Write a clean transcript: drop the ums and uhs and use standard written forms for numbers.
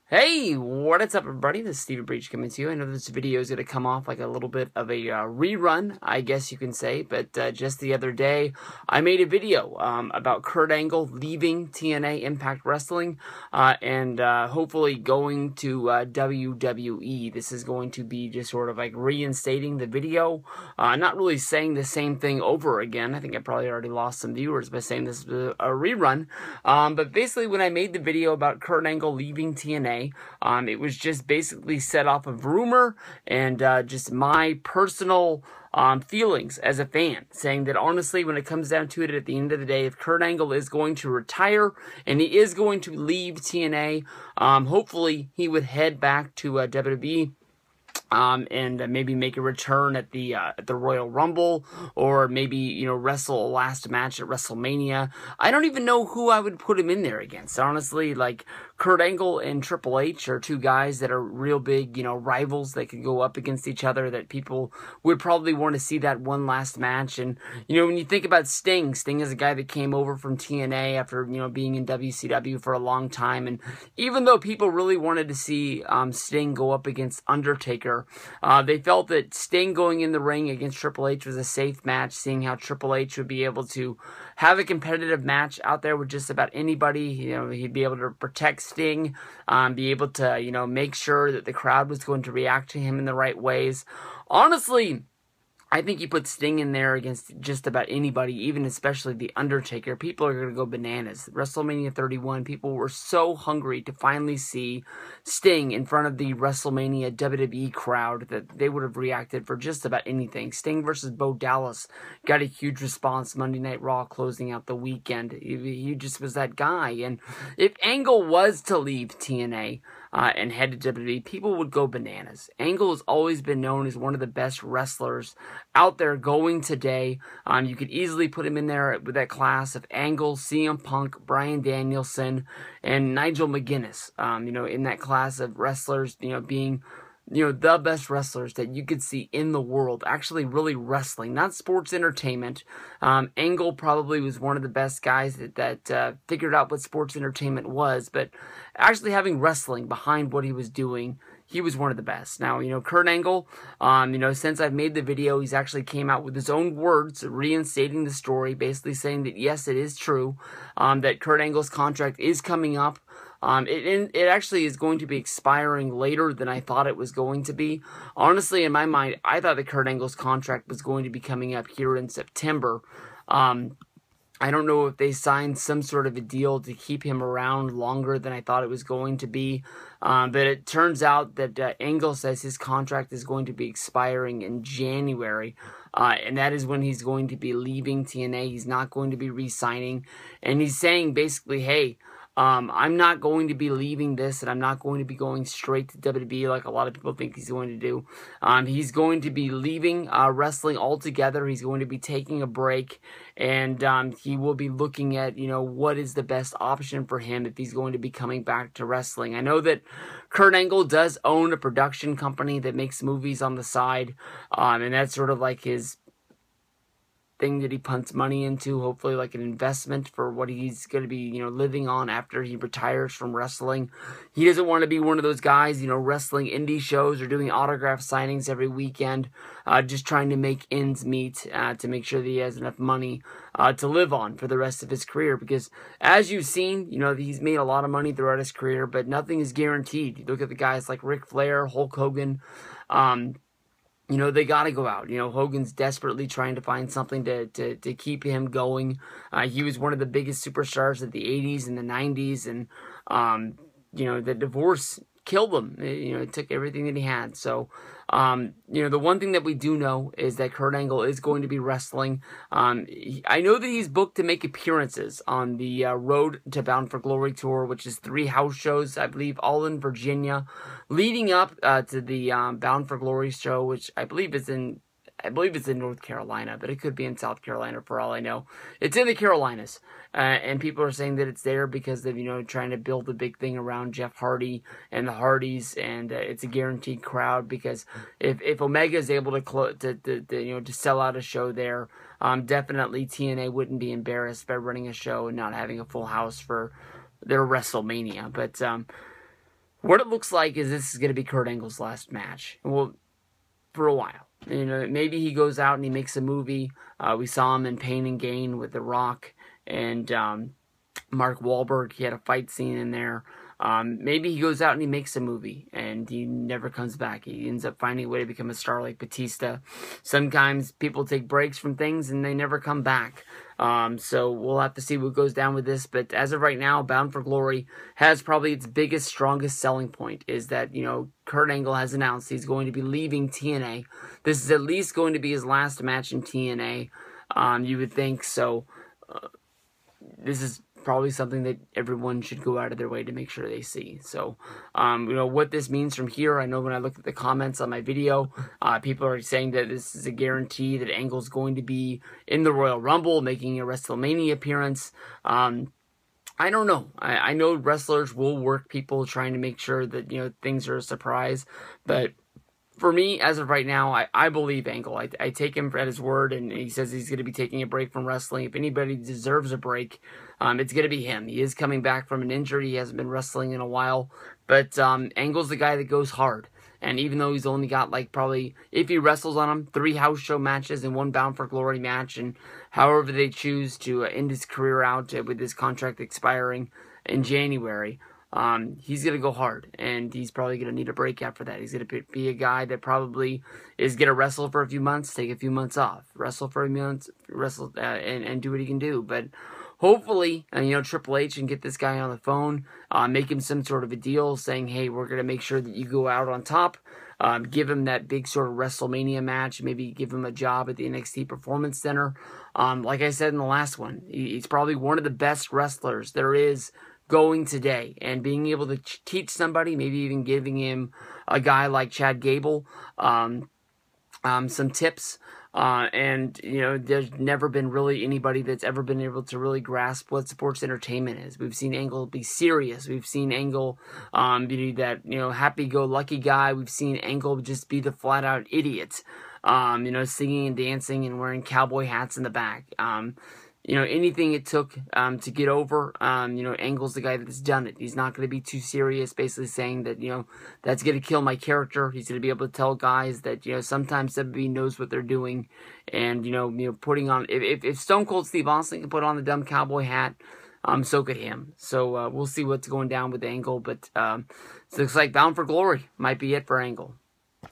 Hey, what's up, everybody? This is Stevie Breach coming to you. I know this video is going to come off like a little bit of a rerun, I guess you can say, but just the other day, I made a video about Kurt Angle leaving TNA Impact Wrestling and hopefully going to WWE. This is going to be just sort of like reinstating the video, not really saying the same thing over again. I think I probably already lost some viewers by saying this is a rerun, but basically when I made the video about Kurt Angle leaving TNA, it was just basically set off of rumor and just my personal feelings as a fan, saying that honestly, when it comes down to it, at the end of the day, if Kurt Angle is going to retire and he is going to leave TNA, hopefully he would head back to WWE. And maybe make a return at the Royal Rumble, or maybe, wrestle a last match at WrestleMania. I don't even know who I would put him in there against. Honestly, like, Kurt Angle and Triple H are two guys that are real big, rivals that could go up against each other, that people would probably want to see that one last match. And, when you think about Sting is a guy that came over from TNA after, being in WCW for a long time. And even though people really wanted to see Sting go up against Undertaker, they felt that Sting going in the ring against Triple H was a safe match, seeing how Triple H would be able to have a competitive match out there with just about anybody. He'd be able to protect Sting, be able to, make sure that the crowd was going to react to him in the right ways. Honestly, I think you put Sting in there against just about anybody, even especially The Undertaker. People are going to go bananas. WrestleMania 31, people were so hungry to finally see Sting in front of the WrestleMania WWE crowd that they would have reacted for just about anything. Sting versus Bo Dallas got a huge response Monday Night Raw closing out the weekend. He just was that guy. And if Angle was to leave TNA, and head to WWE, people would go bananas. Angle has always been known as one of the best wrestlers out there going today. You could easily put him in there with that class of Angle, CM Punk, Bryan Danielson, and Nigel McGuinness. In that class of wrestlers, being the best wrestlers that you could see in the world, actually really wrestling, not sports entertainment. Angle probably was one of the best guys that figured out what sports entertainment was, but actually having wrestling behind what he was doing, he was one of the best. Now, Kurt Angle, since I've made the video, he's actually came out with his own words, reinstating the story, basically saying that yes, it is true, that Kurt Angle's contract is coming up. It actually is going to be expiring later than I thought it was going to be. Honestly, in my mind, I thought that Kurt Angle's contract was going to be coming up here in September. I don't know if they signed some sort of a deal to keep him around longer than I thought it was going to be. But it turns out that Angle says his contract is going to be expiring in January. And that is when he's going to be leaving TNA. He's not going to be re-signing. And he's saying basically, hey, I'm not going to be leaving this, and I'm not going to be going straight to WWE like a lot of people think he's going to do. He's going to be leaving wrestling altogether. He's going to be taking a break, and he will be looking at, what is the best option for him if he's going to be coming back to wrestling. I know that Kurt Angle does own a production company that makes movies on the side, and that's sort of like his thing that he punts money into, hopefully like an investment for what he's going to be, living on after he retires from wrestling. He doesn't want to be one of those guys, wrestling indie shows or doing autograph signings every weekend, just trying to make ends meet, to make sure that he has enough money to live on for the rest of his career. Because as you've seen, he's made a lot of money throughout his career, but nothing is guaranteed. You look at the guys like Ric Flair, Hulk Hogan, they got to go out. Hogan's desperately trying to find something to keep him going. He was one of the biggest superstars of the 80s and the 90s, and, the divorce killed him. It took everything that he had. So, the one thing that we do know is that Kurt Angle is going to be wrestling. I know that he's booked to make appearances on the Road to Bound for Glory tour, which is 3 house shows, I believe, all in Virginia, leading up to the Bound for Glory show, which I believe it's in North Carolina, but it could be in South Carolina for all I know. It's in the Carolinas, and people are saying that it's there because of, trying to build a big thing around Jeff Hardy and the Hardys, and it's a guaranteed crowd because if Omega is able to sell out a show there, definitely TNA wouldn't be embarrassed by running a show and not having a full house for their WrestleMania. But what it looks like is this is going to be Kurt Angle's last match. Well, for a while. You know, maybe he goes out and he makes a movie. We saw him in Pain and Gain with The Rock and Mark Wahlberg. He had a fight scene in there. Maybe he goes out and he makes a movie and he never comes back. He ends up finding a way to become a star like Batista. Sometimes people take breaks from things and they never come back. So we'll have to see what goes down with this. But as of right now, Bound for Glory has probably its biggest, strongest selling point is that, you know, Kurt Angle has announced he's going to be leaving TNA. This is at least going to be his last match in TNA. You would think so. This is probably something that everyone should go out of their way to make sure they see. So, you know, what this means from here, I know when I look at the comments on my video, people are saying that this is a guarantee that Angle's going to be in the Royal Rumble, making a WrestleMania appearance. I don't know. I know wrestlers will work people trying to make sure that, you know, things are a surprise, but for me, as of right now, I believe Angle. I take him at his word, and he says he's going to be taking a break from wrestling. If anybody deserves a break, it's going to be him. He is coming back from an injury. He hasn't been wrestling in a while. But Angle's the guy that goes hard. And even though he's only got, like, probably, if he wrestles on him, 3 house show matches and 1 Bound for Glory match, and however they choose to end his career out with his contract expiring in January, he's going to go hard, and he's probably going to need a break after that. He's going to be a guy that probably is going to wrestle for a few months, take a few months off, wrestle for a few months, wrestle, and do what he can do. But hopefully, you know, Triple H can get this guy on the phone, make him some sort of a deal saying, hey, we're going to make sure that you go out on top, give him that big sort of WrestleMania match, maybe give him a job at the NXT Performance Center. Like I said in the last one, he's probably one of the best wrestlers there is going today, and being able to teach somebody, maybe even giving him a guy like Chad Gable some tips. And, you know, there's never been really anybody that's ever been able to really grasp what sports entertainment is. We've seen Angle be serious. We've seen Angle be that, you know, happy-go-lucky guy. We've seen Angle just be the flat-out idiot, you know, singing and dancing and wearing cowboy hats in the back. You know, anything it took to get over, you know, Angle's the guy that's done it. He's not going to be too serious, basically saying that, you know, that's going to kill my character. He's going to be able to tell guys that, you know, sometimes WWE knows what they're doing. And, you know, putting on, if Stone Cold Steve Austin can put on the dumb cowboy hat, so could him. So we'll see what's going down with Angle. But it looks like Bound for Glory might be it for Angle.